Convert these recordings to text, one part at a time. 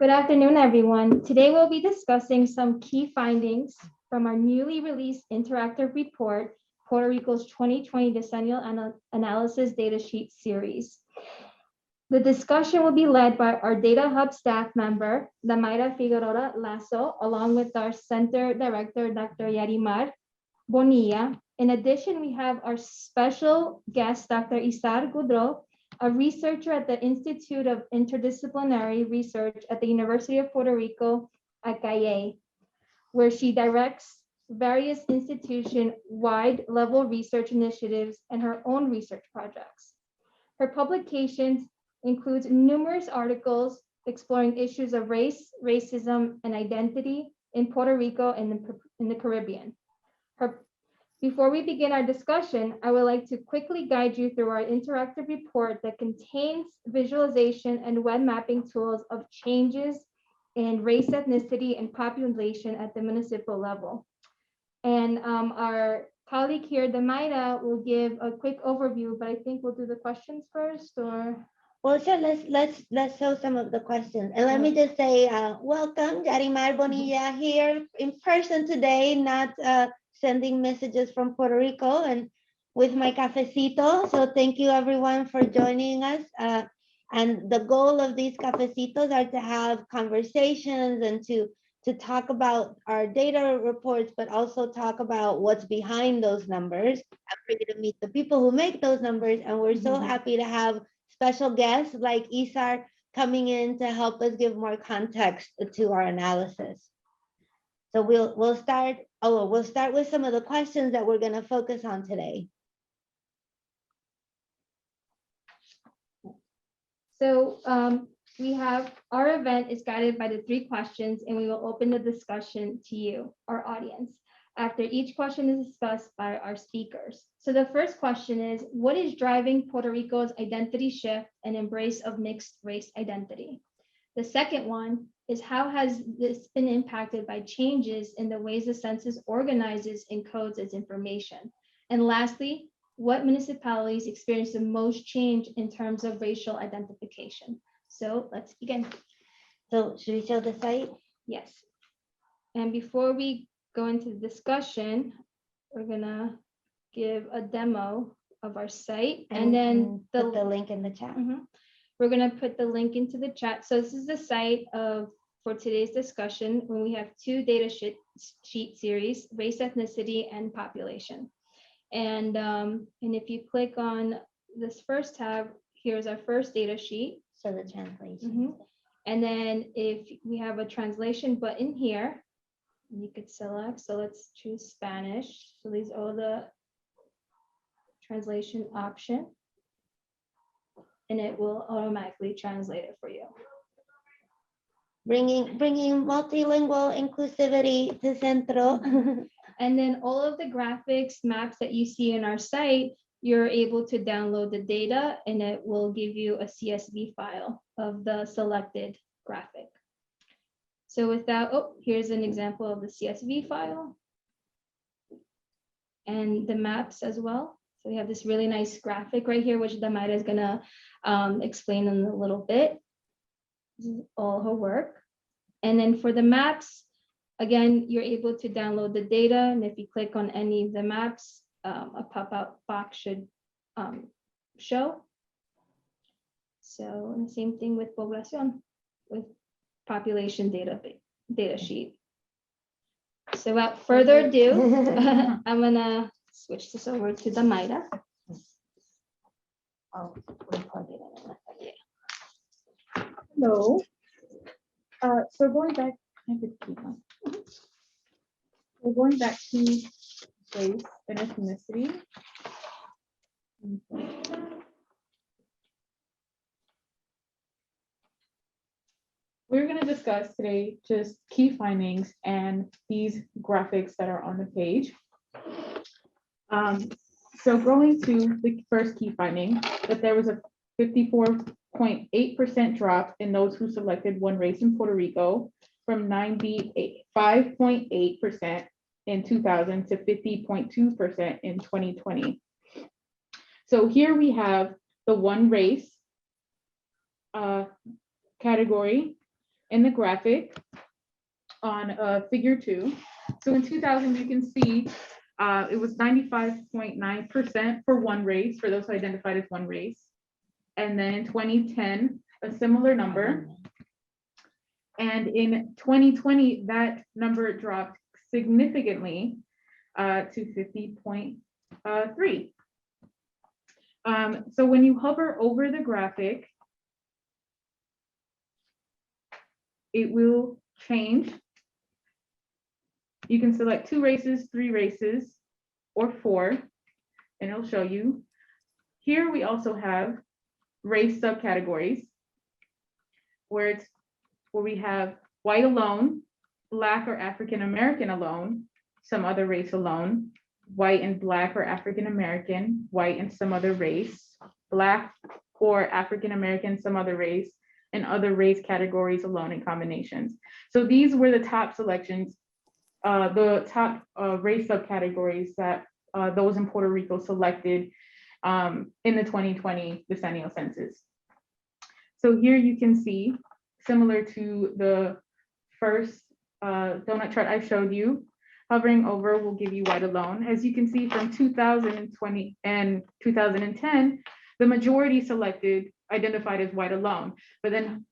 Good afternoon, everyone. Today we'll be discussing some key findings from our newly released interactive report, Puerto Rico's 2020 Decennial Analysis Data Sheet Series. The discussion will be led by our Data Hub staff member, Damayra Figueroa-Lazu, along with our Center Director, Dr. Yarimar Bonilla. In addition, we have our special guest, Dr. Isar Godreau, a researcher at the Institute of Interdisciplinary Research at the University of Puerto Rico at Calle, where she directs various institution-wide level research initiatives and her own research projects. Her publications includes numerous articles exploring issues of race, racism, and identity in Puerto Rico and in the Caribbean. Before we begin our discussion, I would like to quickly guide you through our interactive report that contains visualization and web mapping tools of changes in race, ethnicity, and population at the municipal level. And our colleague here, Damayra, will give a quick overview, but I think we'll do the questions first, or? Well, sure, let's show some of the questions. And let me just say, welcome, Yarimar Bonilla here in person today, not sending messages from Puerto Rico and with my cafecito. So thank you everyone for joining us. And the goal of these cafecitos are to have conversations and to talk about our data reports, but also talk about what's behind those numbers and for you to meet the people who make those numbers. And we're so happy to have special guests like Isar coming in to help us give more context to our analysis. So we'll start with some of the questions that we're going to focus on today. So we have our event is guided by the 3 questions, and we will open the discussion to you, our audience, after each question is discussed by our speakers. So the first question is, what is driving Puerto Rico's identity shift and embrace of mixed race identity? The second one is, how has this been impacted by changes in the ways the census organizes and codes its information? And lastly, what municipalities experience the most change in terms of racial identification? So let's begin. So should we show the site? Yes. And before we go into the discussion, we're gonna give a demo of our site, and then put the link in the chat. We're gonna put the link into the chat. So this is the site for today's discussion, when we have 2 data sheet series, race, ethnicity, and population. And if you click on this first tab, here's our first data sheet. So the translation. And then if we have a translation button here, you could select, so let's choose Spanish. So these are the translation option, and it will automatically translate it for you. Bringing multilingual inclusivity to Centro. And then all of the graphics, maps that you see in our site, you're able to download the data, and it will give you a CSV file of the selected graphic. So with that, here's an example of the CSV file and the maps as well. So we have this really nice graphic right here, which Damayra is gonna explain in a little bit. This is all her work. And then for the maps, again, you're able to download the data. And if you click on any of the maps, a pop-out box should show. So, and the same thing with población, with population data sheet. So without further ado, I'm gonna switch this over to Damayra. Oh, we'll plug it in. Hello. So going back, we're going back to race and ethnicity. We're going to discuss today just key findings and these graphics that are on the page. So going to the first key finding, that there was a 54.8% drop in those who selected one race in Puerto Rico, from 95.8% in 2000 to 50.2% in 2020. So here we have the one race category in the graphic on figure 2. So in 2000, you can see it was 95.9% for one race, for those who identified as one race. And then in 2010, a similar number. And in 2020, that number dropped significantly to 50.3. So when you hover over the graphic, it will change. You can select 2 races, 3 races, or 4, and it'll show you. Here we also have race subcategories, where we have white alone, Black or African American alone, some other race alone, white and Black or African American, white and some other race, Black or African American, some other race, and other race categories alone in combinations. So these were the top selections, the top race subcategories that those in Puerto Rico selected in the 2020 Decennial Census. So here you can see, similar to the first donut chart I showed you, hovering over will give you white alone. As you can see from 2020 and 2010, the majority selected identified as white alone. But then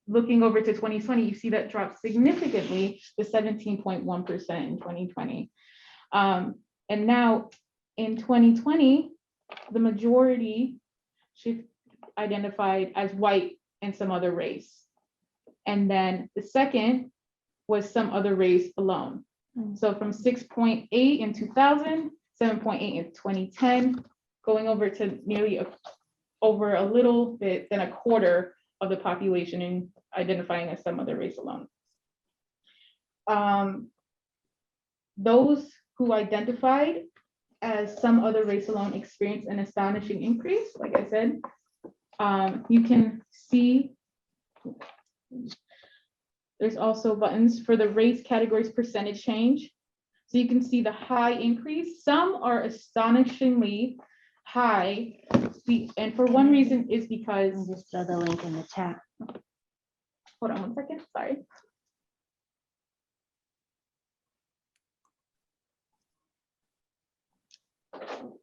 looking over to 2020, you see that dropped significantly to 17.1% in 2020. And now in 2020, the majority identified as white and some other race. And then the second was some other race alone. So from 6.8 in 2000, 7.8 in 2010, going over to nearly over a little bit than a quarter of the population in identifying as some other race alone. Those who identified as some other race alone experienced an astonishing increase. Like I said, you can see there's also buttons for the race categories percentage change. So you can see the high increase. Some are astonishingly high. And for one reason is because, I'll just throw the link in the chat. hold on one second, sorry.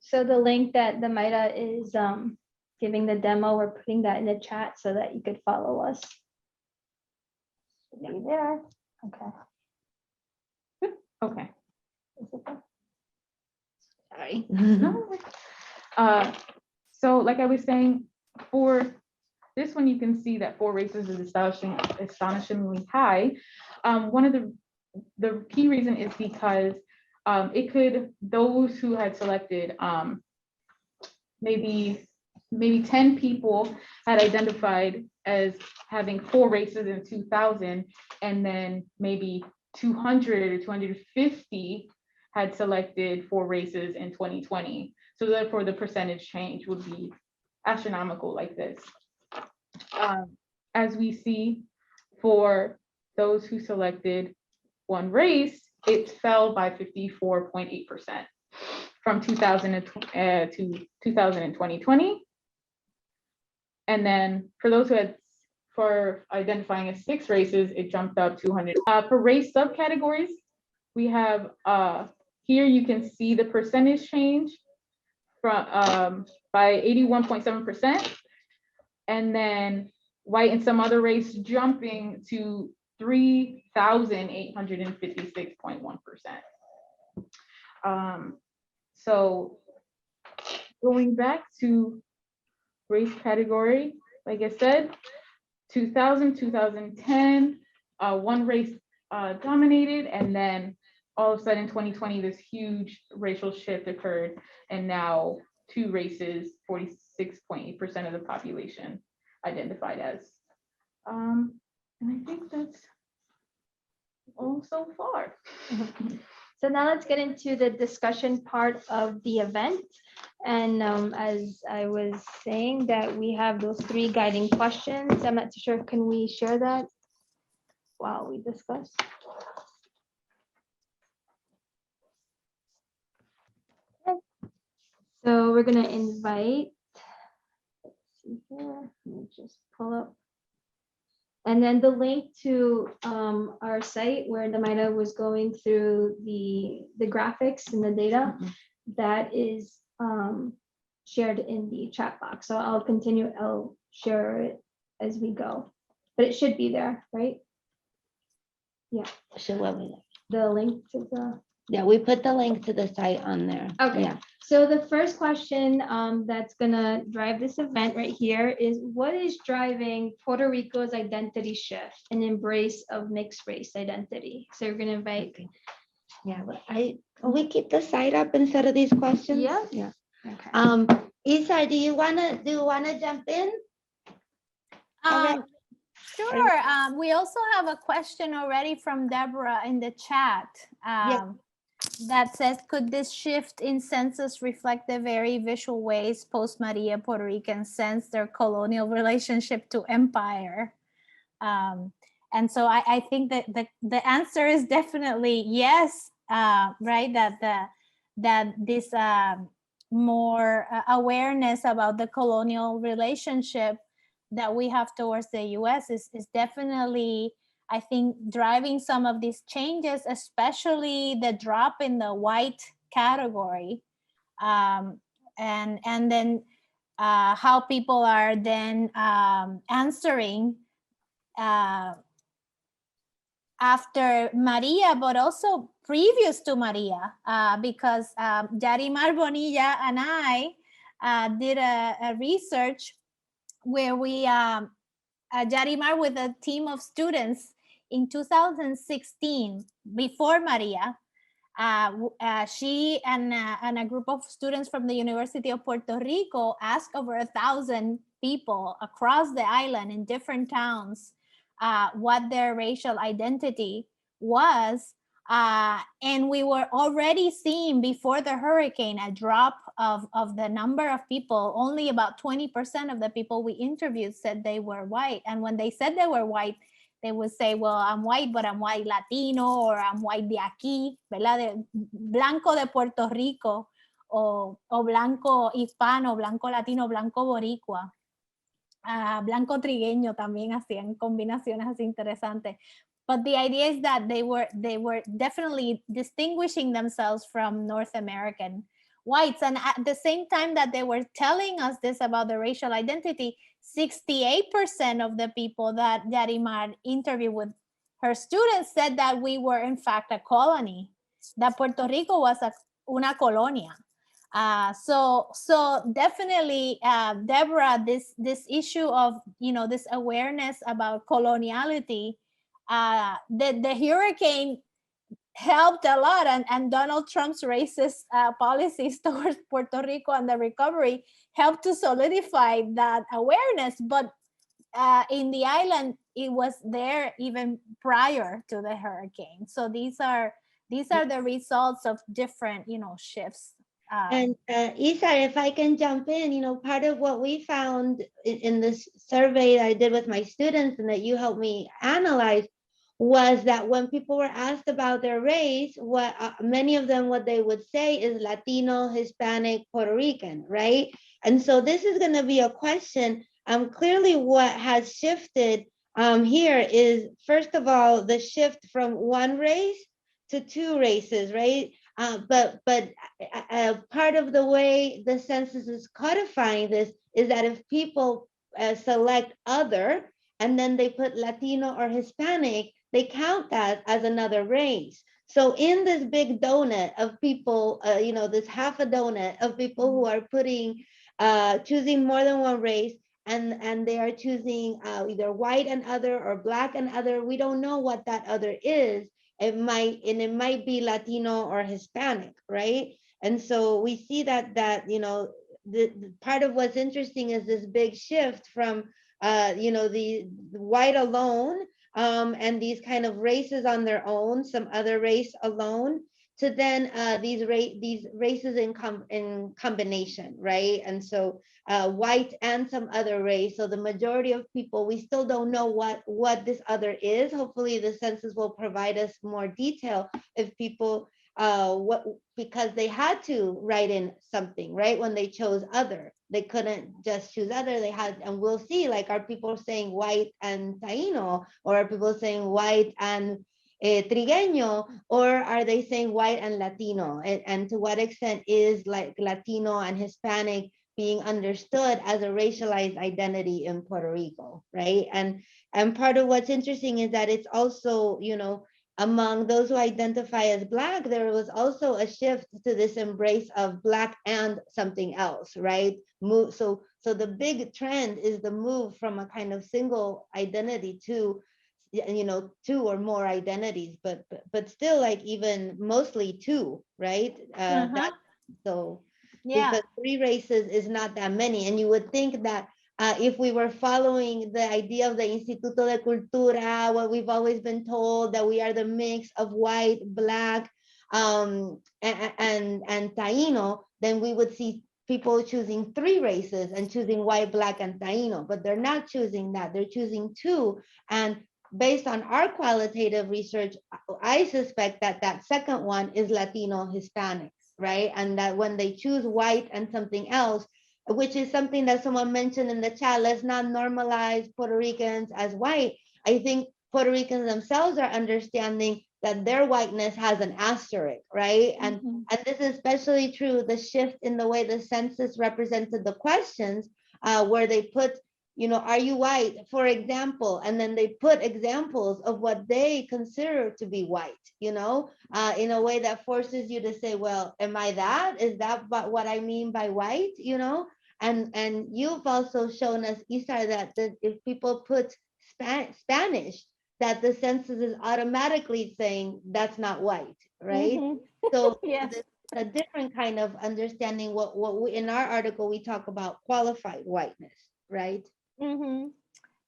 So the link that Damayra is giving the demo, we're putting that in the chat so that you could follow us. Should be there. Okay. Okay. Sorry. No. So like I was saying, for this one, you can see that 4 races is astonishingly high. One of the key reason is because those who had selected maybe 10 people had identified as having 4 races in 2000, and then maybe 200 or 250 had selected 4 races in 2020. So therefore the percentage change would be astronomical like this. As we see, for those who selected one race, it fell by 54.8% from 2000 to 2020. And then for those who had, for identifying as 6 races, it jumped up 200. For race subcategories, we have here you can see the percentage change from by 81.7%, and then white and some other race jumping to 3,856.1%. So going back to race category, like I said, 2000, 2010, one race dominated, and then all of a sudden 2020, this huge racial shift occurred, and now 2 races, 46.8% of the population identified as. And I think that's all so far. So now let's get into the discussion part of the event. And as I was saying, that we have those 3 guiding questions. I'm not too sure, can we share that while we discuss? Okay. So we're gonna invite, let's see here, let me just pull up And then the link to our site where Damayra was going through the graphics and the data, that is shared in the chat box. So I'll share it as we go, but it should be there, right? So what we, The link to the. yeah, we put the link to the site on there. Okay. Yeah. So the first question that's gonna drive this event right here is, what is driving Puerto Rico's identity shift and embrace of mixed race identity? So you're gonna invite. Okay. Yeah, but we keep the site up instead of these questions? Yeah. Yeah. Okay. Isar, do you wanna jump in? Alright. Sure. We also have a question already from Deborah in the chat. That says, could this shift in census reflect the very visual ways post-Maria Puerto Ricans sense their colonial relationship to empire? And so I think that the answer is definitely yes, right? That this more awareness about the colonial relationship that we have towards the US is definitely, I think, driving some of these changes, especially the drop in the white category, and then how people are then answering after Maria, but also previous to Maria, because Yarimar Bonilla and I did a research where we Yarimar with a team of students in 2016, before Maria, she and a group of students from the University of Puerto Rico asked over 1,000 people across the island in different towns what their racial identity was. And we were already seeing before the hurricane a drop of the number of people. Only about 20% of the people we interviewed said they were white. And when they said they were white, they would say, well, I'm white, but I'm white Latino, or I'm white de aquí, ¿verdad? Blanco de Puerto Rico, o blanco hispano, blanco latino, blanco boricua. Blanco trigueño también hacían combinaciones así interesantes. But the idea is that they were definitely distinguishing themselves from North American whites. And at the same time that they were telling us this about the racial identity, 68% of the people that Yarimar interviewed with her students said that we were in fact a colony, that Puerto Rico was una colonia. So definitely, Deborah, this issue of, this awareness about coloniality, the hurricane helped a lot, and Donald Trump's racist policies towards Puerto Rico and the recovery helped to solidify that awareness. But in the island, it was there even prior to the hurricane. So these are the results of different, shifts. And Isar, if I can jump in, part of what we found in this survey that I did with my students and that you helped me analyze was that when people were asked about their race, what many of them, what they would say is Latino, Hispanic, Puerto Rican, right? And so this is going to be a question. Clearly what has shifted here is, first of all, the shift from one race to two races, right? But part of the way the census is codifying this is that if people select other and then they put Latino or Hispanic, they count that as another race. So in this big donut of people, this half a donut of people who are choosing more than one race, and they are choosing either white and other or black and other, we don't know what that other is. It might be Latino or Hispanic, right? And so we see that the part of what's interesting is this big shift from the white alone, and these kind of races on their own, some other race alone, to then these races in combination, right? And so white and some other race. So the majority of people, we still don't know what this other is. Hopefully the census will provide us more detail if people what, because they had to write in something, right? When they chose other, they couldn't just choose other, they had, and we'll see, like, are people saying white and Taino, or are people saying white and Trigueño, or are they saying white and Latino? And to what extent is like Latino and Hispanic being understood as a racialized identity in Puerto Rico, right? And part of what's interesting is that it's also, you know, among those who identify as Black, there was also a shift to this embrace of Black and something else, right? So the big trend is the move from a kind of single identity to, you know, two or more identities, but still, like, even mostly two, right? That, so Yeah. because three races is not that many, and you would think that if we were following the idea of the Instituto de Cultura, what we've always been told, that we are the mix of white, Black, and Taino, then we would see people choosing three races and choosing white, Black, and Taino, but they're not choosing that. They're choosing two. And based on our qualitative research, I suspect that that second one is Latino Hispanics, right? And that when they choose white and something else, which is something that someone mentioned in the chat, let's not normalize Puerto Ricans as white. I think Puerto Ricans themselves are understanding that their whiteness has an asterisk, right? And this is especially true, the shift in the way the census represented the questions, where they put, you know, are you white, for example, and then they put examples of what they consider to be white, you know, in a way that forces you to say, well, am I that? Is that what I mean by white, you know? And you've also shown us, Isar, that if people put Spanish, that the census is automatically saying that's not white, right? So Yes. a different kind of understanding. What we, in our article, we talk about qualified whiteness, right?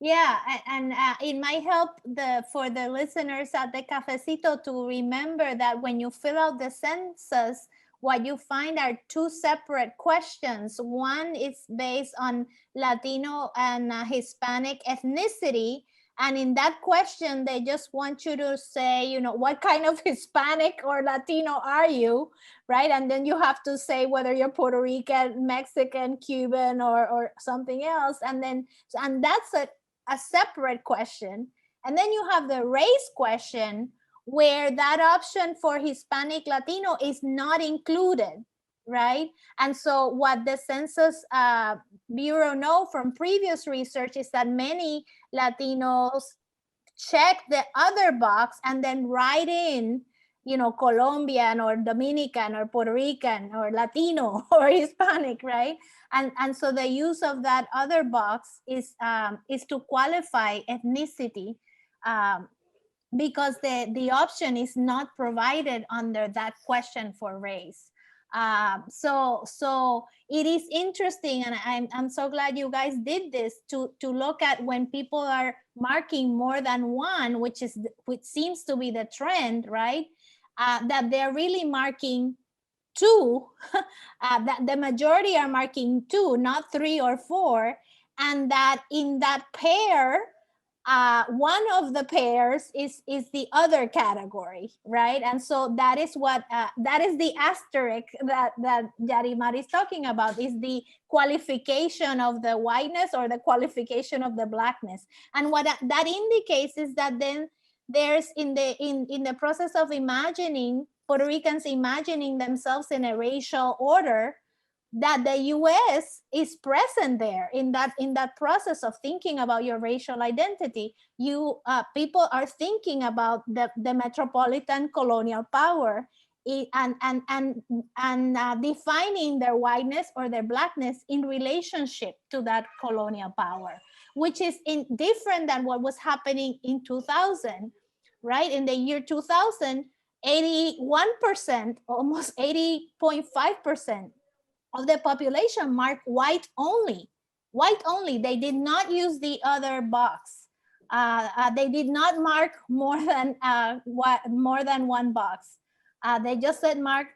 Yeah, and it might help for the listeners at the Cafecito to remember that when you fill out the census, what you find are two separate questions. One is based on Latino and Hispanic ethnicity. And in that question, they just want you to say, you know, what kind of Hispanic or Latino are you, right? And then you have to say whether you're Puerto Rican, Mexican, Cuban, or something else. And that's a separate question. And then you have the race question, where that option for Hispanic Latino is not included, right? And so what the Census Bureau know from previous research is that many Latinos check the other box and then write in, you know, Colombian or Dominican or Puerto Rican or Latino or Hispanic, right? And so the use of that other box is to qualify ethnicity, because the option is not provided under that question for race. So it is interesting, and I'm so glad you guys did this, to look at when people are marking more than one, which seems to be the trend, right? That they're really marking two, that the majority are marking two, not three or four, and that in that pair, one of the pairs is the other category, right? And so that is what that is the asterisk that Yarimar is talking about, is the qualification of the whiteness or the qualification of the Blackness. And what that indicates is that then there's in the process of imagining, Puerto Ricans imagining themselves in a racial order, that the US is present there in that process of thinking about your racial identity. You people are thinking about the metropolitan colonial power, and defining their whiteness or their Blackness in relationship to that colonial power, which is different than what was happening in 2000, right? In the year 2000, 81%, almost 80.5% of the population marked white only. White only. They did not use the other box. They did not mark more than one box. They just said mark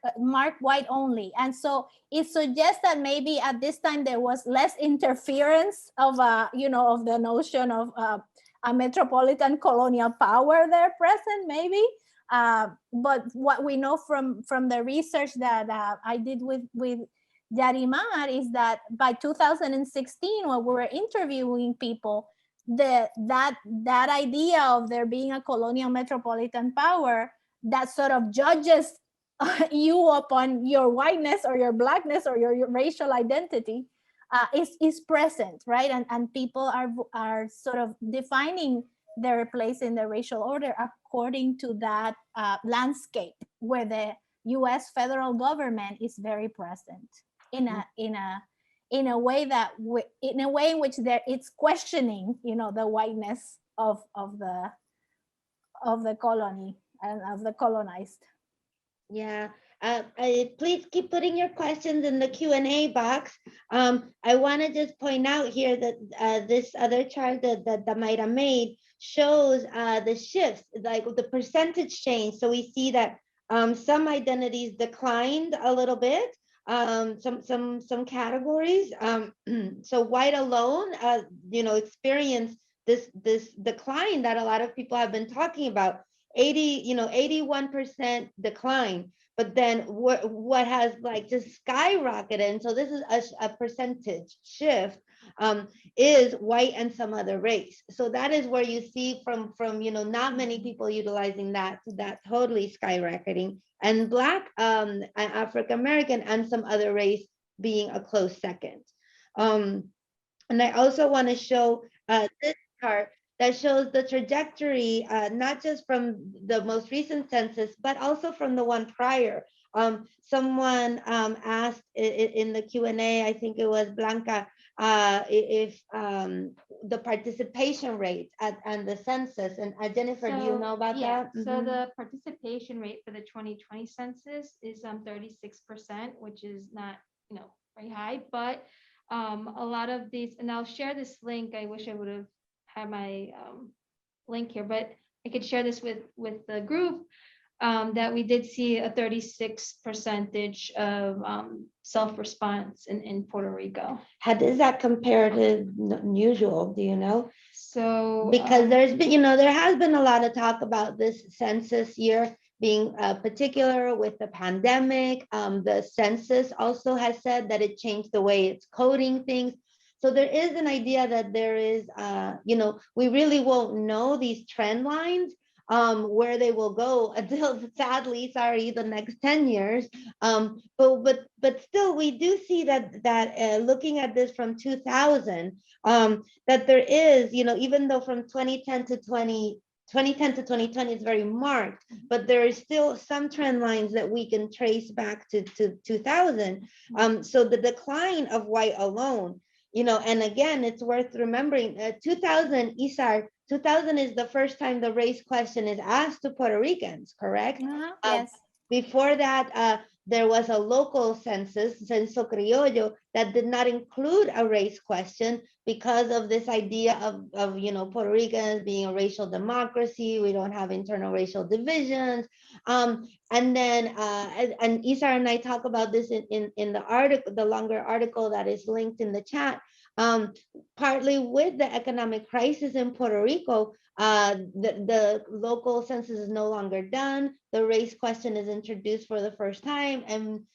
white only. And so it suggests that maybe at this time there was less interference of of the notion of a metropolitan colonial power there present, maybe. But what we know from the research that I did with Yarimar is that by 2016, when we were interviewing people, that idea of there being a colonial metropolitan power that sort of judges you upon your whiteness or your blackness or your racial identity is present, right? And people are sort of defining their place in the racial order according to that landscape where the U.S. federal government is very present in a way that in a way in which it's questioning, the whiteness of the colony and of the colonized. Yeah, please keep putting your questions in the Q&A box. I want to just point out here that this other chart that Damayra made shows the shifts, like the percentage change. So we see that some identities declined a little bit, some categories. So white alone, experienced this decline that a lot of people have been talking about. 81% decline, but then what has like just skyrocketed, and so this is a percentage shift, is white and some other race. So that is where you see from not many people utilizing that totally skyrocketing, and Black, African American, and some other race being a close second. And I also want to show this chart that shows the trajectory, not just from the most recent census, but also from the one prior. Someone asked in the Q&A, I think it was Blanca, if the participation rate and the census, and Jennifer, do you know about that? So the participation rate for the 2020 census is 36%, which is not, very high, but a lot of these, and I'll share this link. I wish I would have had my link here, but I could share this with the group, that we did see a 36% of self-response in Puerto Rico. How does that compare to usual? Do you know? So because there's been, there has been a lot of talk about this census year being particular with the pandemic. The census also has said that it changed the way it's coding things. So there is an idea that there is, we really won't know these trend lines, where they will go until, sadly, the next 10 years. But still, we do see that looking at this from 2000, that there is, even though from 2010 to 2020 is very marked, but there is still some trend lines that we can trace back to 2000. So the decline of white alone, and again, it's worth remembering, 2000, Isar, 2000 is the first time the race question is asked to Puerto Ricans, correct? Yes. Before that, there was a local census, Senso Criollo, that did not include a race question because of this idea of Puerto Ricans being a racial democracy. We don't have internal racial divisions. And then, and Isar and I talk about this in the article, the longer article that is linked in the chat. Partly with the economic crisis in Puerto Rico, the local census is no longer done. The race question is introduced for the first time, and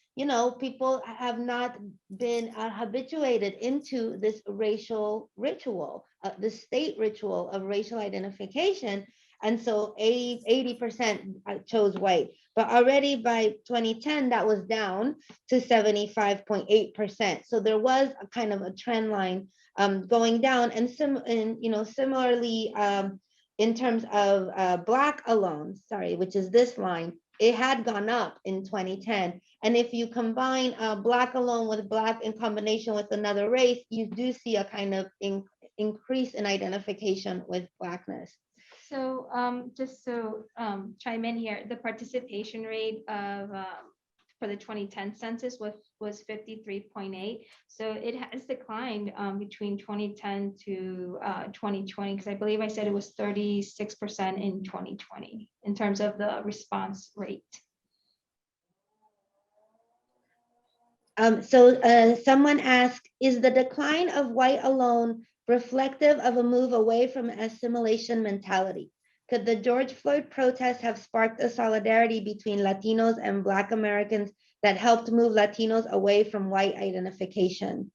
people have not been habituated into this racial ritual, the state ritual of racial identification. And so 80% chose white, but already by 2010, that was down to 75.8%. So there was a kind of a trend line going down, and similarly, in terms of Black alone, which is this line, it had gone up in 2010. And if you combine Black alone with Black in combination with another race, you do see a kind of increase in identification with Blackness. So just chime in here, the participation rate of for the 2010 census was 53.8. So it has declined between 2010 to 2020, because I believe I said it was 36% in 2020 in terms of the response rate. So someone asked, is the decline of white alone reflective of a move away from assimilation mentality? Could the George Floyd protests have sparked a solidarity between Latinos and Black Americans that helped move Latinos away from white identification?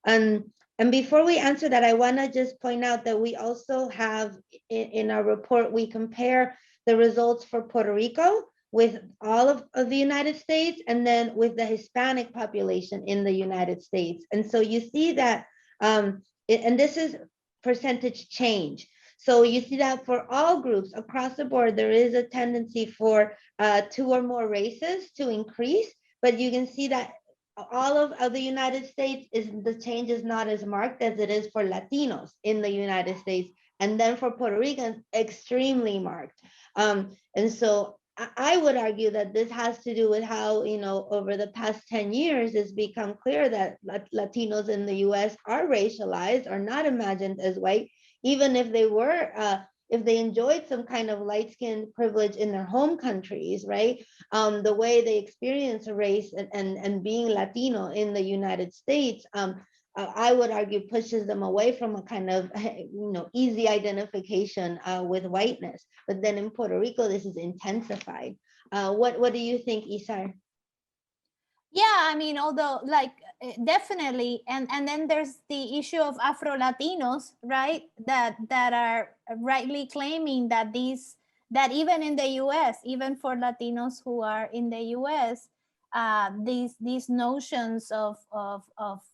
And before we answer that, I want to just point out that we also have in our report, we compare the results for Puerto Rico with all of the United States and then with the Hispanic population in the United States. And so you see that, and this is percentage change. So you see that for all groups across the board, there is a tendency for 2 or more races to increase, but you can see that all of the United States, the change is not as marked as it is for Latinos in the United States. And then for Puerto Ricans, extremely marked. And so I would argue that this has to do with how, over the past 10 years, it's become clear that Latinos in the US are racialized, are not imagined as white, even if they were, if they enjoyed some kind of light-skinned privilege in their home countries, right? The way they experience race and being Latino in the United States, I would argue pushes them away from a kind of easy identification with whiteness. But then in Puerto Rico, this is intensified. What do you think, Isar? Yeah, I mean, although definitely, and then there's the issue of Afro-Latinos, right? That are rightly claiming that that even in the US, even for Latinos who are in the US, these notions of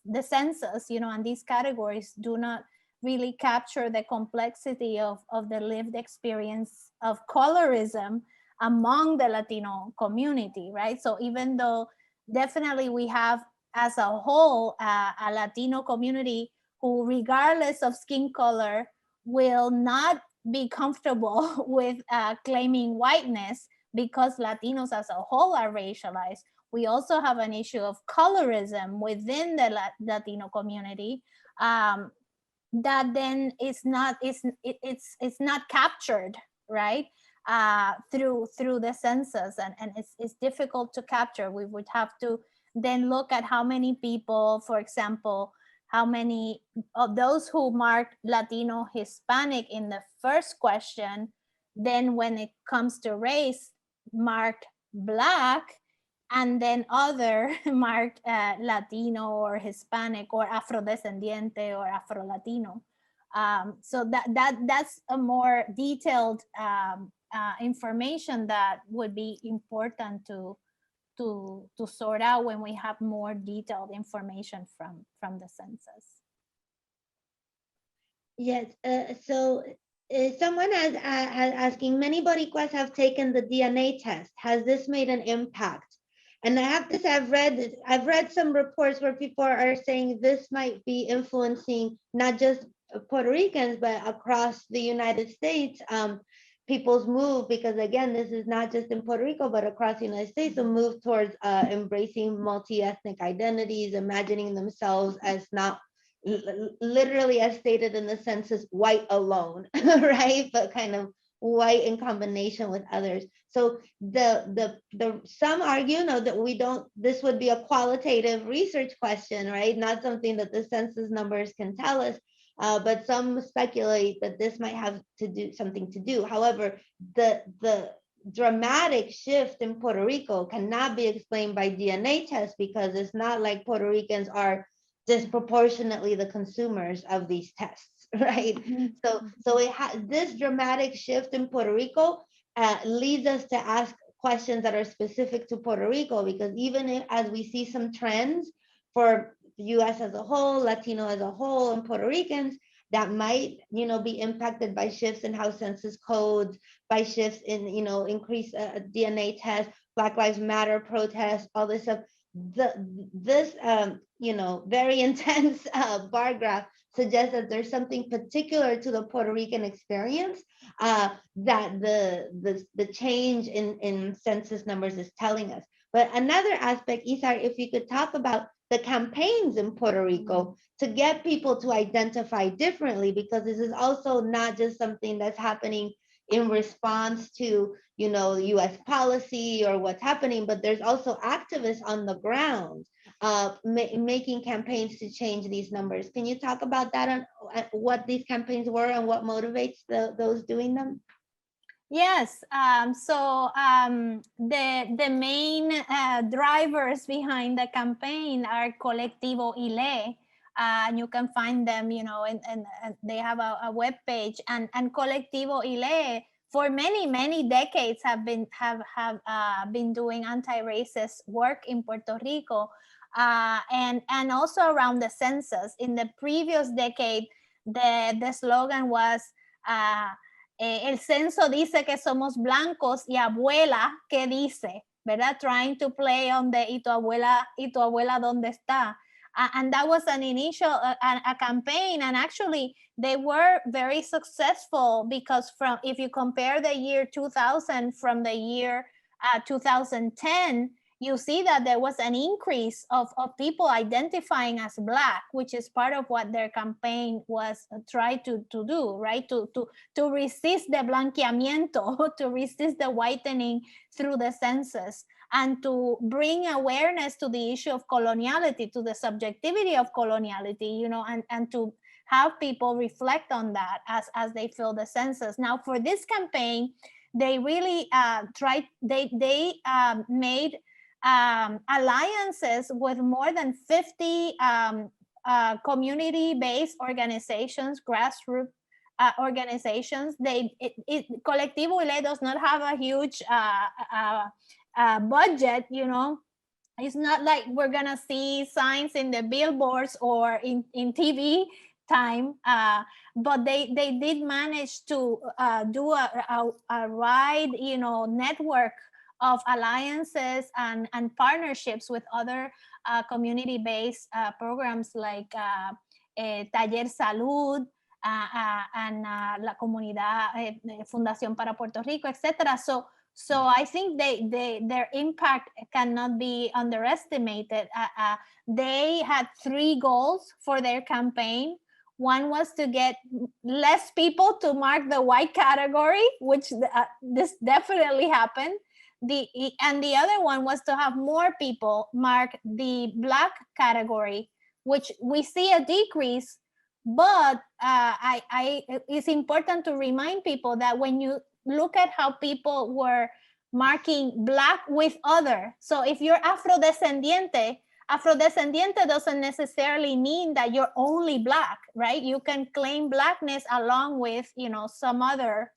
the census, and these categories do not really capture the complexity of the lived experience of colorism among the Latino community, right? So even though definitely we have as a whole a Latino community who, regardless of skin color, will not be comfortable with claiming whiteness because Latinos as a whole are racialized. We also have an issue of colorism within the Latino community that then it's not captured, right? Through the census, and it's difficult to capture. We would have to then look at how many people, for example, how many of those who marked Latino, Hispanic in the first question, then when it comes to race, marked Black, and then other marked Latino or Hispanic or Afrodescendiente or Afro-Latino. So that's a more detailed information that would be important to sort out when we have more detailed information from the census. Yes, so someone has asking, many Boricuas have taken the DNA test. Has this made an impact? And I have to say, I've read some reports where people are saying this might be influencing not just Puerto Ricans, but across the United States, people's move, because again, this is not just in Puerto Rico, but across the United States, a move towards embracing multi-ethnic identities, imagining themselves as not literally as stated in the census, white alone, right? But kind of white in combination with others. So some argue that this would be a qualitative research question, right? Not something that the census numbers can tell us. But some speculate that this might have something to do. However, the dramatic shift in Puerto Rico cannot be explained by DNA tests, because it's not like Puerto Ricans are disproportionately the consumers of these tests, right? So this dramatic shift in Puerto Rico leads us to ask questions that are specific to Puerto Rico, because even as we see some trends for the US as a whole, Latino as a whole, and Puerto Ricans, that might, be impacted by shifts in how census codes, by shifts in, increased DNA tests, Black Lives Matter protests, all this stuff. This very intense bar graph suggests that there's something particular to the Puerto Rican experience that the change in census numbers is telling us. But another aspect, Isar, if you could talk about the campaigns in Puerto Rico to get people to identify differently, because this is also not just something that's happening in response to US policy or what's happening, but there's also activists on the ground making campaigns to change these numbers. Can you talk about that, and what these campaigns were and what motivates those doing them? Yes. The main drivers behind the campaign are Colectivo ILE. And you can find them, you know, and they have a web page. And Colectivo ILE for many decades have been doing anti-racist work in Puerto Rico, and also around the census. In the previous decade, the slogan was. El censo dice que somos blancos y abuela, ¿qué dice? ¿Verdad? Trying to play on the y tu abuela dónde está? And that was an initial a campaign, and actually they were very successful because if you compare the year 2000 from the year 2010, you see that there was an increase of people identifying as Black, which is part of what their campaign was tried to do, right? To resist the blanqueamiento, to resist the whitening through the census, and to bring awareness to the issue of coloniality, to the subjectivity of coloniality, you know, and to have people reflect on that as they fill the census. Now, for this campaign, they really made alliances with more than 50 community-based organizations, grassroots organizations. Colectivo ILE does not have a huge budget, you know. It's not like we're gonna see signs in the billboards or in TV time, but they did manage to do a wide, you know, network of alliances and partnerships with other community-based programs like Taller Salud and La Comunidad, Fundación para Puerto Rico, etc. So I think their impact cannot be underestimated. They had 3 goals for their campaign. One was to get less people to mark the white category, which this definitely happened. And the other one was to have more people mark the Black category, which we see a decrease. But it's important to remind people that when you look at how people were marking Black with other, so if you're afrodescendiente doesn't necessarily mean that you're only Black, right? You can claim Blackness along with, you know, some other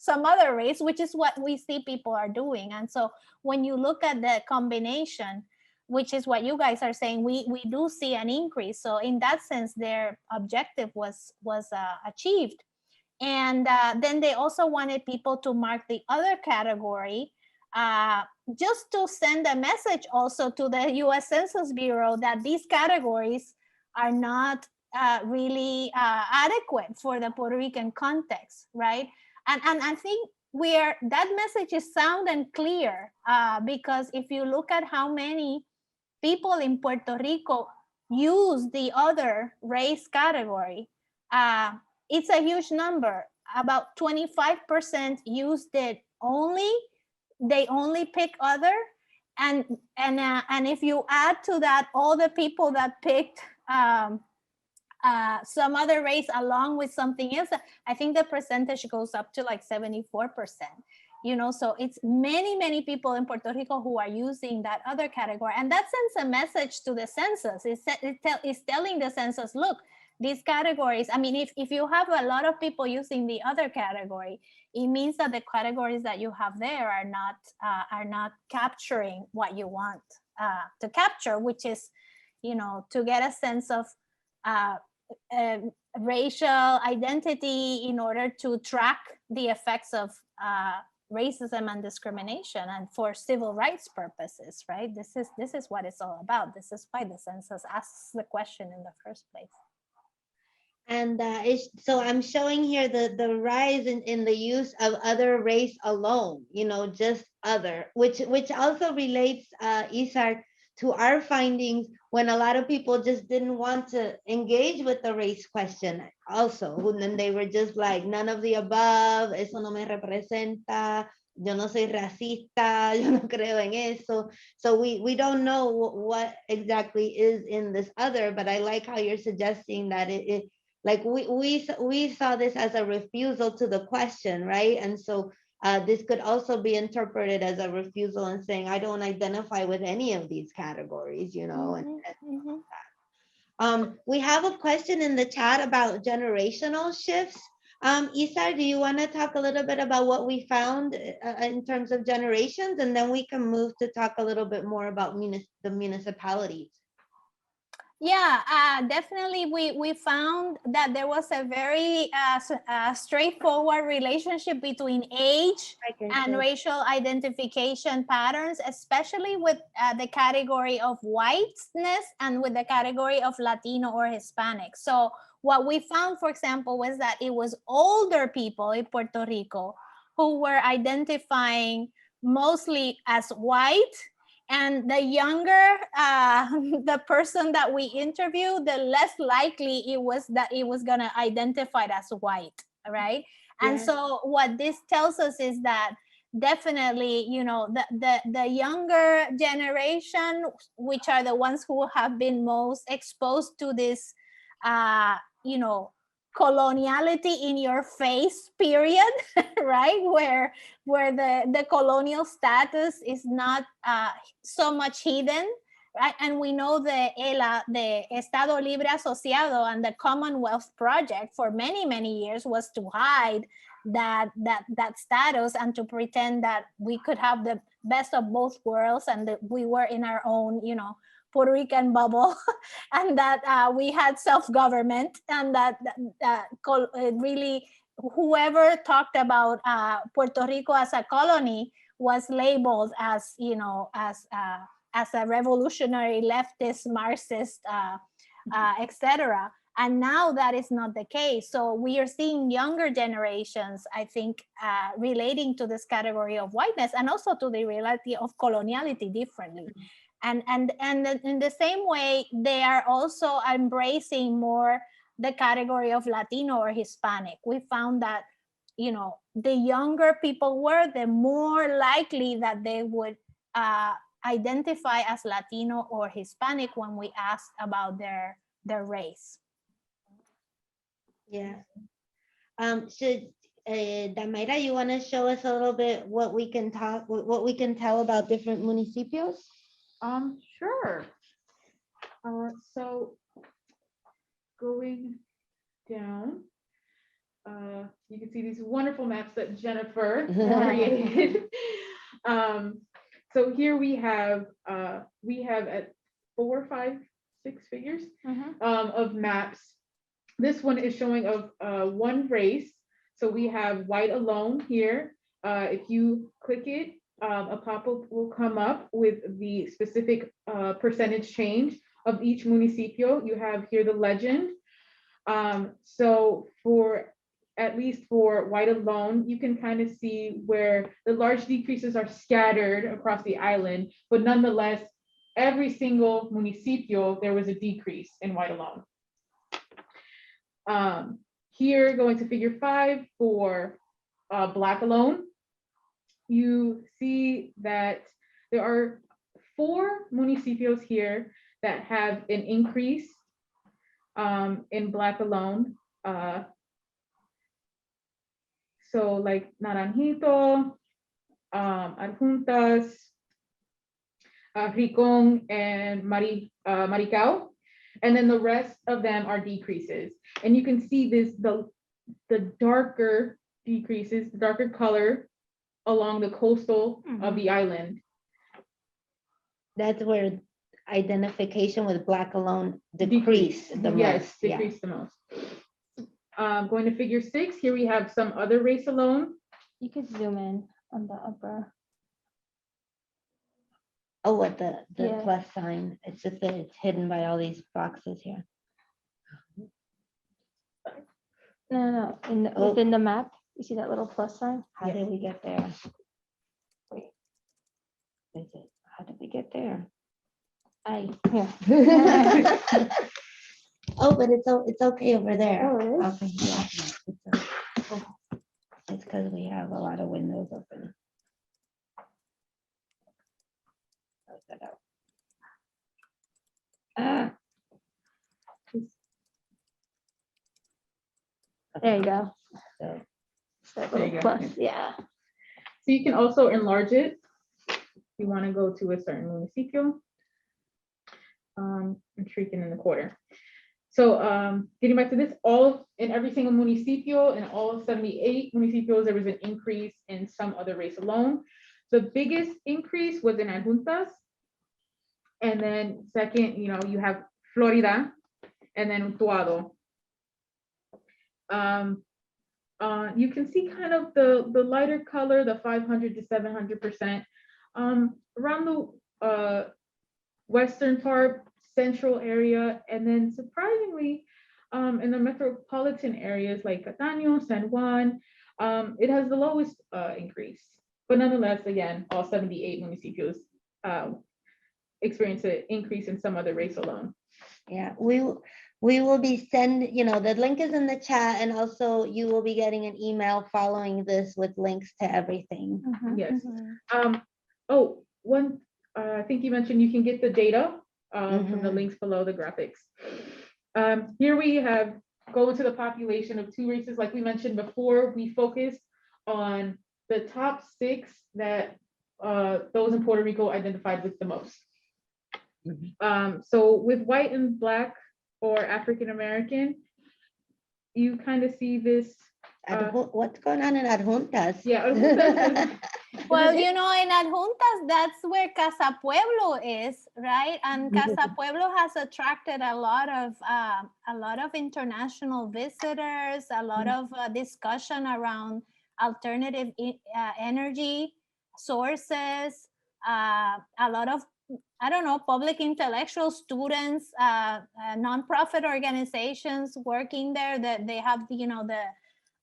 race, which is what we see people are doing. And so when you look at the combination, which is what you guys are saying, we do see an increase. So in that sense, their objective was achieved. And then they also wanted people to mark the other category, just to send a message also to the U.S. Census Bureau that these categories are not really adequate for the Puerto Rican context, right? And I think that message is sound and clear, because if you look at how many people in Puerto Rico use the other race category, it's a huge number. About 25% used it only. They only pick other, and if you add to that all the people that picked some other race along with something else, I think the percentage goes up to like 74%. You know, so it's many people in Puerto Rico who are using that other category, and that sends a message to the census. It's telling the census, look, these categories, I mean, if you have a lot of people using the other category, it means that the categories that you have there are not capturing what you want to capture, which is, you know, to get a sense of racial identity in order to track the effects of racism and discrimination, and for civil rights purposes, right? This is what it's all about. This is why the census asks the question in the first place. And so I'm showing here the rise in the use of other race alone, you know, just other, which also relates, Isar, to our findings when a lot of people just didn't want to engage with the race question also. And they were just like, none of the above, eso no me representa, yo no soy racista, yo no creo en eso. So we don't know what exactly is in this other, but I like how you're suggesting that it like we saw this as a refusal to the question, right? And so This could also be interpreted as a refusal and saying, I don't identify with any of these categories, you know. We have a question in the chat about generational shifts. Isar, do you want to talk a little bit about what we found in terms of generations? And then we can move to talk a little bit more about the municipalities. Yeah, definitely. We found that there was a very straightforward relationship between age and racial identification patterns, especially with the category of whiteness and with the category of Latino or Hispanic. So what we found, for example, was that it was older people in Puerto Rico who were identifying mostly as white. And the younger the person that we interviewed, the less likely it was that it was going to identify as white, right? And Yes. so what this tells us is that definitely, you know, the younger generation, which are the ones who have been most exposed to this, you know, coloniality in your face period, right? Where the colonial status is not so much hidden, right? And we know the Estado Libre Asociado and the Commonwealth Project for many years was to hide that status and to pretend that we could have the best of both worlds and that we were in our own, you know, Puerto Rican bubble, and that we had self-government, and that really whoever talked about Puerto Rico as a colony was labeled as, you know, as a revolutionary leftist, Marxist, etc. And now that is not the case. So we are seeing younger generations, I think, relating to this category of whiteness and also to the reality of coloniality differently. And in the same way, they are also embracing more the category of Latino or Hispanic. We found that, you know, the younger people were, the more likely that they would identify as Latino or Hispanic when we asked about their race. Yeah. So Damayra, you want to show us a little bit what we can tell about different municipios? Sure. So going down, you can see these wonderful maps that Jennifer created. So here we have at 4, 5, 6 figures of maps. This one is showing of one race. So we have white alone here. If you click it, a pop-up will come up with the specific percentage change of each municipio. You have here the legend. So at least for white alone, you can kind of see where the large decreases are scattered across the island, but nonetheless, every single municipio, there was a decrease in white alone. Here, going to figure 5 for Black alone, you see that there are 4 municipios here that have an increase in Black alone. So like Naranjito, Adjuntas, Rico, and Maricao. And then the rest of them are decreases. And you can see this, the darker decreases, the darker color along the coastal of the island. That's where identification with Black alone decreased the most. Yes, decreased the most. Going to figure 6, here we have some other race alone. You could zoom in on the upper. Oh, what the Yeah. plus sign? It's just that it's hidden by all these boxes here. No. Within the map, you see that little plus sign? How did we get there? Wait. How did we get there? Here. Oh, but it's okay over there. Oh, it is? Okay, yeah. It's because we have a lot of windows open. Close that out. There you go. So, That There you little go. plus, yeah. So you can also enlarge it if you want to go to a certain municipio. And Treakin in the quarter. So getting back to this, in every single municipio, in all 78 municipios, there was an increase in some other race alone. The biggest increase was in adjuntas. And then second, you have Florida, and then Utuado. You can see kind of the lighter color, the 500 to 700%. Around the western part, central area, and then surprisingly, in the metropolitan areas like Catania, San Juan, it has the lowest increase. But nonetheless, again, all 78 municipios experience an increase in some other race alone. Yeah, we will be the link is in the chat, and also you will be getting an email following this with links to everything. Yes. I think you mentioned you can get the data from the links below the graphics. Here we have go into the population of 2 races. Like we mentioned before, we focused on the top 6 that those in Puerto Rico identified with the most. So with white and black or African American, you kind of see this. What's going on in adjuntas? Yeah. Well, in adjuntas, that's where Casa Pueblo is, right? And Casa Pueblo has attracted a lot of international visitors, a lot of discussion around alternative energy sources, a lot of, I don't know, public intellectual students, nonprofit organizations working there, that they have,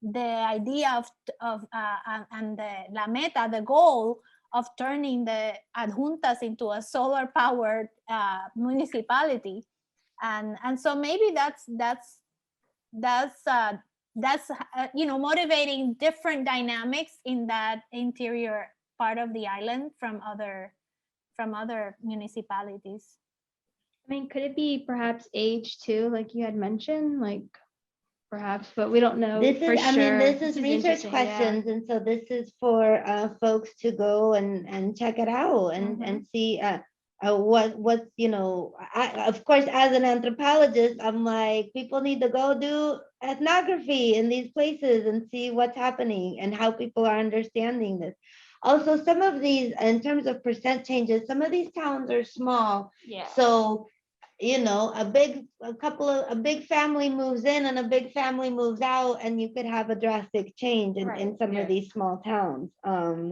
the idea of and la meta, the goal of turning the adjuntas into a solar powered municipality, and so maybe that's motivating different dynamics in that interior part of the island from other municipalities. I mean, could it be perhaps age too, like you had mentioned, like perhaps, but we don't know This for is, sure. this is research interesting, yeah. questions, and so this is for folks to go and check it out and see what's of course, as an anthropologist, I'm like, people need to go do ethnography in these places and see what's happening and how people are understanding this. Also, some of these, in terms of percent changes, some of these towns are small. Yeah. So, a big family moves in and a big family moves out, and you could have a drastic change in some of these small towns.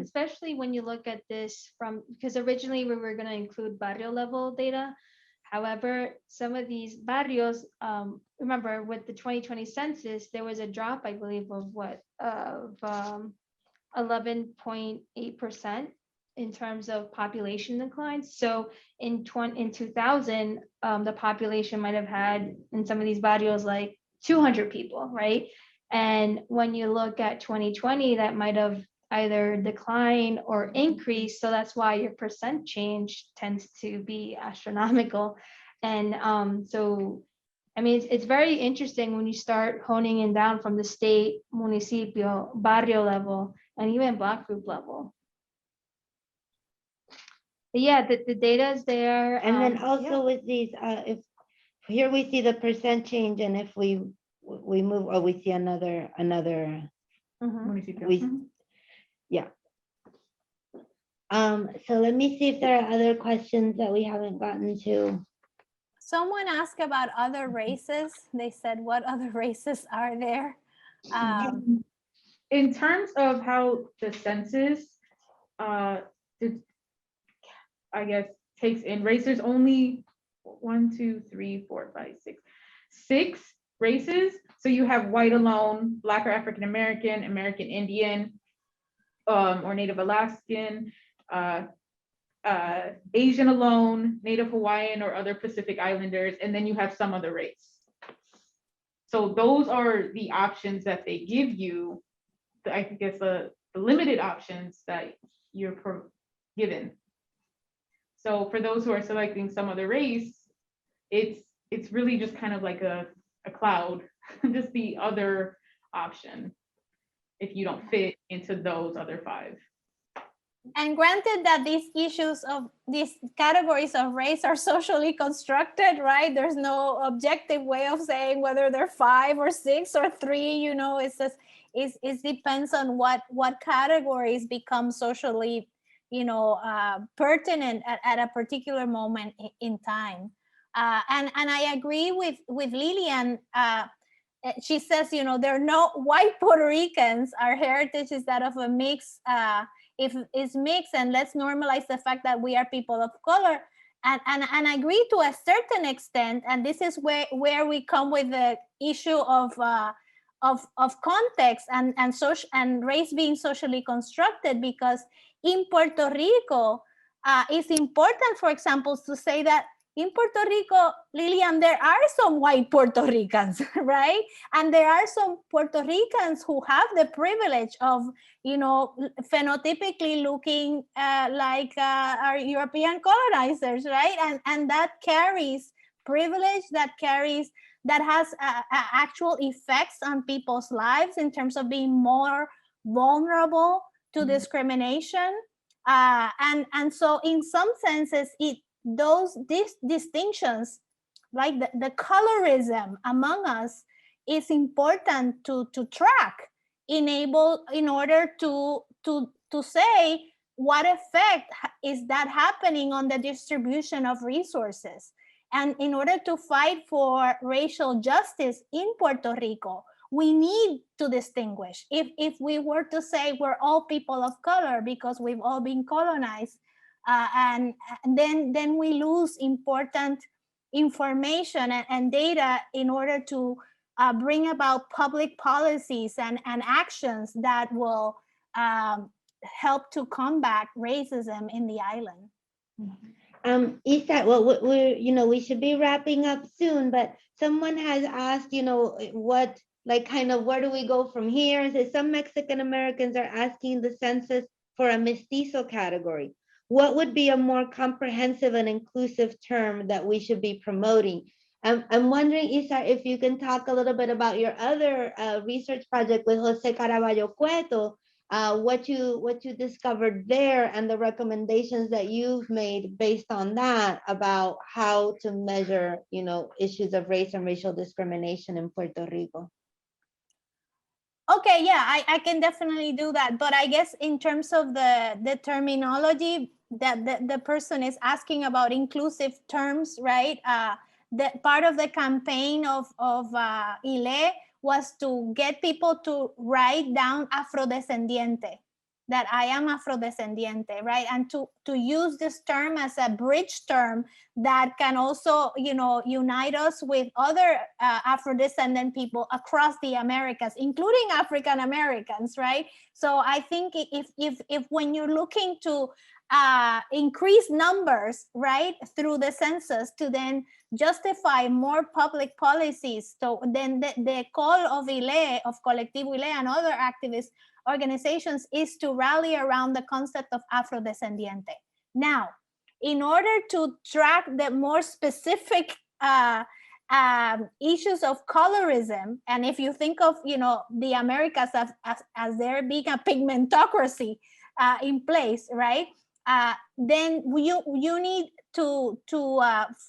Especially when you look at this because originally we were going to include barrio level data. However, some of these barrios, remember with the 2020 census, there was a drop, I believe, of 11.8% in terms of population decline. So in 2000, the population might have had in some of these barrios like 200 people, right? And when you look at 2020, that might have either declined or increased. So that's why your percent change tends to be astronomical. And so, I mean, it's very interesting when you start honing in down from the state, municipio, barrio level, and even block group level. But yeah, the data is there. And then also with these, if here we see the percent change, and if we move, or we see another Municipio. yeah. So let me see if there are other questions that we haven't gotten to. Someone asked about other races. They said, what other races are there? In terms of how the census, I guess, takes in race, there's only 1, 2, 3, 4, 5, 6 races. So you have white alone, Black or African American, American Indian, or Native Alaskan, Asian alone, Native Hawaiian, or other Pacific Islanders, and then you have some other race. So those are the options that they give you. I guess the limited options that you're given. So for those who are selecting some other race, it's really just kind of like a cloud, just the other option if you don't fit into those other 5. And granted that these issues of these categories of race are socially constructed, right? There's no objective way of saying whether they're 5 or 6 or 3, you know, it's just, it depends on what categories become socially, you know, pertinent at a particular moment in time. And I agree with Lillian. She says, you know, there are no white Puerto Ricans. Our heritage is that of a mix. If it's mixed, and let's normalize the fact that we are people of color. And I agree to a certain extent. And this is where we come with the issue of context and social and race being socially constructed, because in Puerto Rico, it's important, for example, to say that in Puerto Rico, Lilian, there are some white Puerto Ricans, right? And there are some Puerto Ricans who have the privilege of, you know, phenotypically looking like our European colonizers, right? And that carries privilege, that has actual effects on people's lives in terms of being more vulnerable to discrimination. And so in some senses, these distinctions, like the colorism among us, is important to track, in order to say what effect is that happening on the distribution of resources. And in order to fight for racial justice in Puerto Rico, we need to distinguish. If we were to say we're all people of color because we've all been colonized, and then we lose important information and data in order to bring about public policies and actions that will help to combat racism in the island. Isar, well, we should be wrapping up soon, but someone has asked, what, like, kind of, where do we go from here? So some Mexican Americans are asking the census for a mestizo category. What would be a more comprehensive and inclusive term that we should be promoting? I'm wondering, Isar, if you can talk a little bit about your other research project with Jose Caraballo Cueto, what you discovered there, and the recommendations that you've made based on that about how to measure, issues of race and racial discrimination in Puerto Rico. Okay, yeah, I can definitely do that. But I guess in terms of the terminology that the person is asking about, inclusive terms, right? That part of the campaign of ILE was to get people to write down afrodescendiente, that I am afrodescendiente, right? And to use this term as a bridge term that can also, unite us with other Afro-descendant people across the Americas, including African Americans, right? So I think if when you're looking to increase numbers, right, through the census to then justify more public policies, so then the call of ILE, of Colectivo ILE and other activist organizations, is to rally around the concept of afrodescendiente. Now, in order to track the more specific issues of colorism, and if you think of the Americas as there being a pigmentocracy in place, right? Then you need to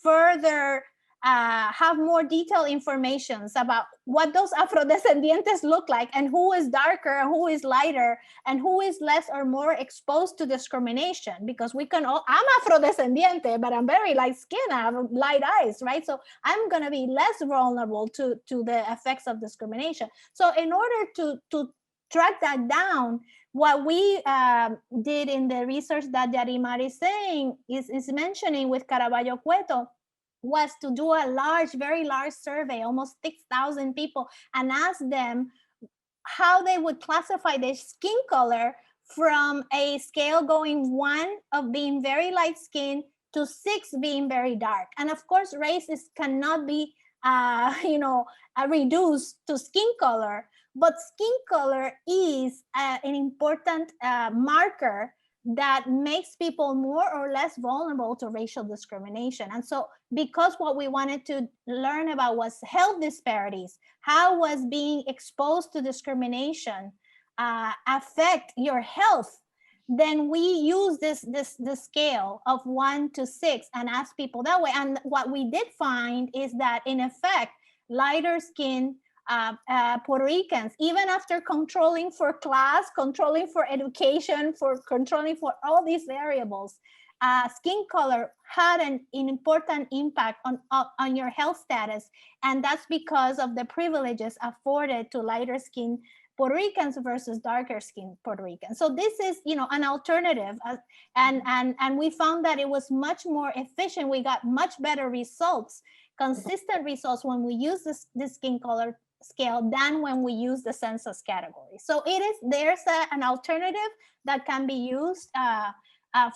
further have more detailed information about what those afrodescendientes look like, and who is darker and who is lighter, and who is less or more exposed to discrimination. Because we can all, I'm afrodescendiente, but I'm very light skinned, I have light eyes, right? So I'm going to be less vulnerable to the effects of discrimination. So in order to track that down, what we did in the research that Yarimar is saying, is mentioning with Caraballo Cueto, was to do a very large survey, almost 6,000 people, and ask them how they would classify their skin color from a scale going 1 of being very light skinned to 6 being very dark. And of course, race cannot be reduced to skin color, but skin color is an important marker that makes people more or less vulnerable to racial discrimination. And so because what we wanted to learn about was health disparities, how was being exposed to discrimination affect your health, then we use this scale of 1 to 6 and ask people that way. And what we did find is that in effect, lighter skin Puerto Ricans, even after controlling for class, controlling for education, for controlling for all these variables, skin color had an important impact on your health status. And that's because of the privileges afforded to lighter skin Puerto Ricans versus darker skinned Puerto Ricans. So this is, an alternative, and we found that it was much more efficient. We got much better results, consistent results when we use this skin color scale than when we use the census category. So there's an alternative that can be used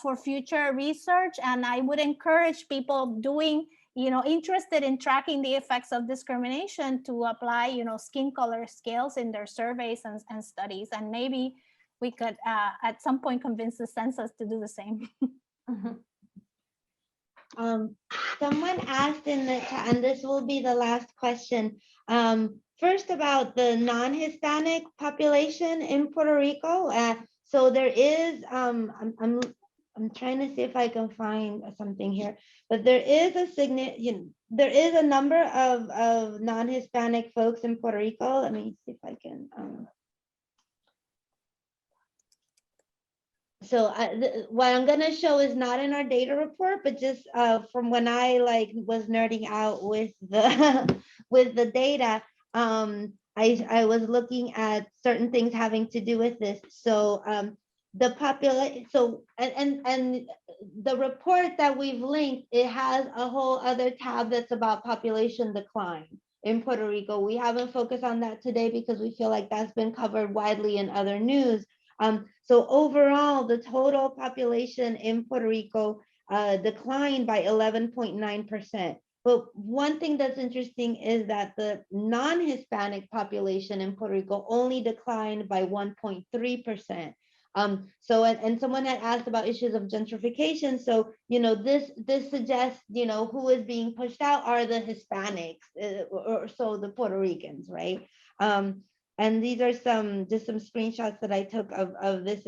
for future research, and I would encourage people interested in tracking the effects of discrimination to apply, skin color scales in their surveys and studies. And maybe we could, at some point, convince the census to do the same. Someone asked in the chat, and this will be the last question. First, about the non-Hispanic population in Puerto Rico. So there is, I'm trying to see if I can find something here, but there is there is a number of non-Hispanic folks in Puerto Rico. Let me see if I can. So what I'm gonna show is not in our data report, but just from when I was nerding out with the with the data. I was looking at certain things having to do with this. So the population, so and the report that we've linked, it has a whole other tab that's about population decline in Puerto Rico. We haven't focused on that today because we feel like that's been covered widely in other news. So overall, the total population in Puerto Rico declined by 11.9%. But one thing that's interesting is that the non-Hispanic population in Puerto Rico only declined by 1.3%. So, and someone had asked about issues of gentrification. So, this suggests, who is being pushed out are the Hispanics, or so the Puerto Ricans, right? And these are just some screenshots that I took of this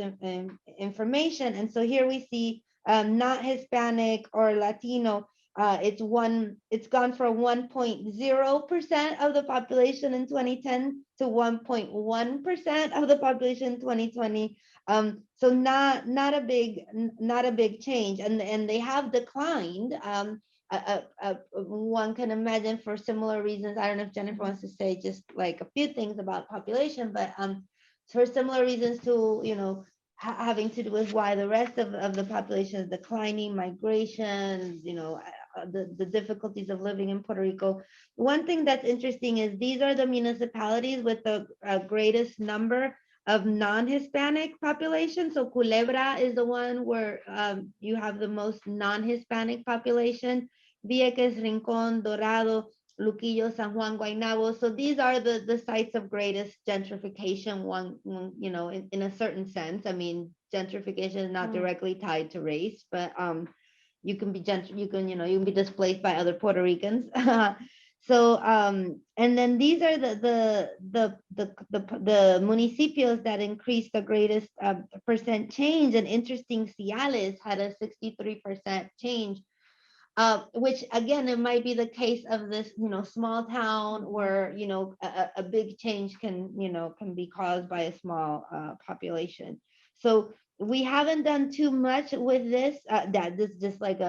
information. And so here we see not Hispanic or Latino. It's gone from 1.0% of the population in 2010 to 1.1% of the population in 2020. So not a big change, and they have declined. One can imagine for similar reasons. I don't know if Jennifer wants to say just like a few things about population, but for similar reasons to having to do with why the rest of the population is declining, migration, the difficulties of living in Puerto Rico. One thing that's interesting is these are the municipalities with the greatest number of non-Hispanic population. So Culebra is the one where you have the most non-Hispanic population. Vieques, Rincon, Dorado, Luquillo, San Juan, Guaynabo. So these are the sites of greatest gentrification, in a certain sense. I mean, gentrification is not directly tied to race, but you can be displaced by other Puerto Ricans. So and then these are the municipios that increased the greatest percent change. And interesting, Ciales had a 63% change, which again, it might be the case of this small town where a big change can be caused by a small population. So we haven't done too much with this. This is just like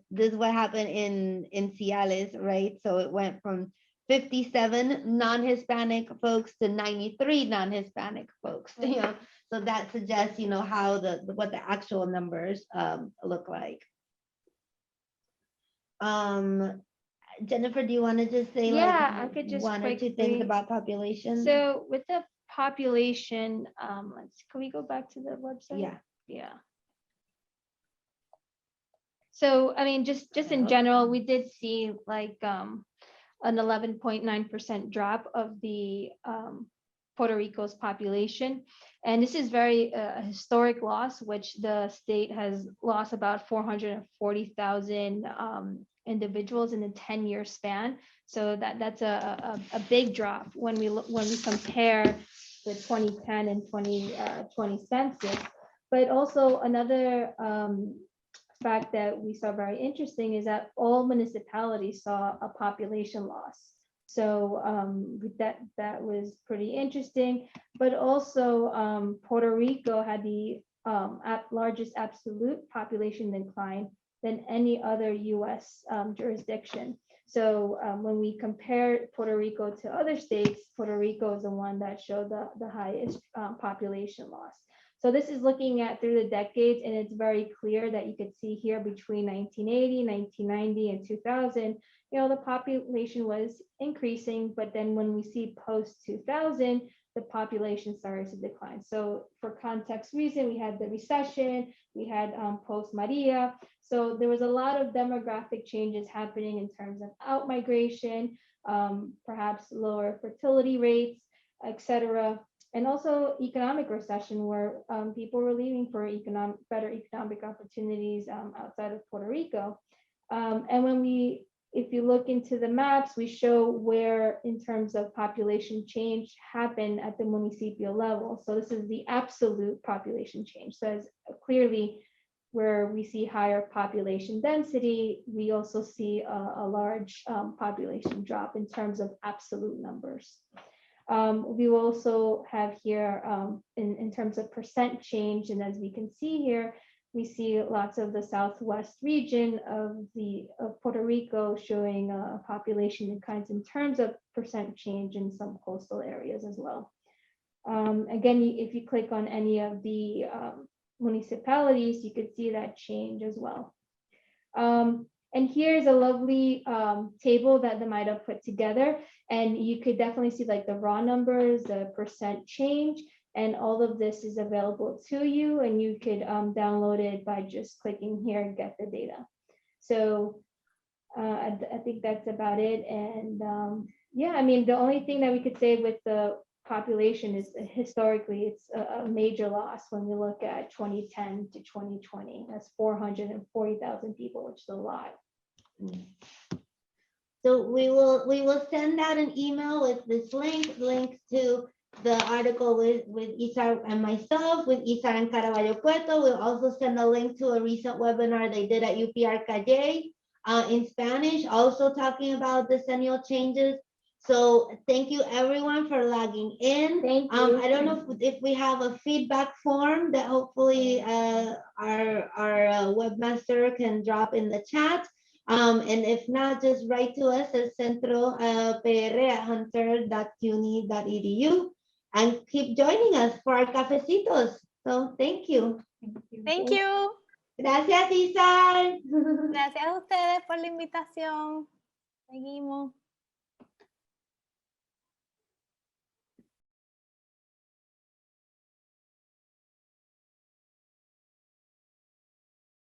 this is what happened in Ciales, right? So it went from 57 non-Hispanic folks to 93 non-Hispanic folks. So that suggests how what the actual numbers look like. Jennifer, do you want to just say I could just one or two things quickly- about population? So with the population, can we go back to the website? Yeah. So, I mean, just in general, we did see like an 11.9% drop of the Puerto Rico's population. And this is very historic loss, which the state has lost about 440,000 individuals in a 10-year span. So that's a big drop when we compare the 2010 and 2020 census. But also another fact that we saw very interesting is that all municipalities saw a population loss. So that was pretty interesting. But also Puerto Rico had the largest absolute population decline than any other US jurisdiction. So when we compare Puerto Rico to other states, Puerto Rico is the one that showed the highest population loss. So this is looking at through the decades, and it's very clear that you could see here between 1980, 1990, and 2000, the population was increasing, but then when we see post 2000, the population started to decline. So for context reason, we had the recession, we had post Maria. So there was a lot of demographic changes happening in terms of outmigration, perhaps lower fertility rates, etc. And also economic recession, where people were leaving for better economic opportunities outside of Puerto Rico. And if you look into the maps, we show where in terms of population change happened at the municipal level. So this is the absolute population change. So as clearly where we see higher population density, we also see a large population drop in terms of absolute numbers. We will also have here in terms of percent change, and as we can see here, we see lots of the southwest region of Puerto Rico showing population declines in terms of percent change in some coastal areas as well. Again, if you click on any of the municipalities, you could see that change as well. And here's a lovely table that Damayra put together, and you could definitely see like the raw numbers, the percent change, and all of this is available to you, and you could download it by just clicking here and get the data. So I think that's about it. And yeah, I mean, the only thing that we could say with the population is historically it's a major loss when we look at 2010 to 2020. That's 440,000 people, which is a lot. So we will send out an email with this links to the article with Isar and myself, with Isar and Caraballo Cueto. We'll also send a link to a recent webinar they did at UPR Calle in Spanish, also talking about decennial changes. So thank you everyone for logging in. Thank you. I don't know if we have a feedback form that hopefully our webmaster can drop in the chat. And if not, just write to us at centropr@hunter.cuny.edu and keep joining us for our cafecitos. So thank you. Thank you. Gracias, Isar. Gracias a ustedes por la invitación. Seguimos.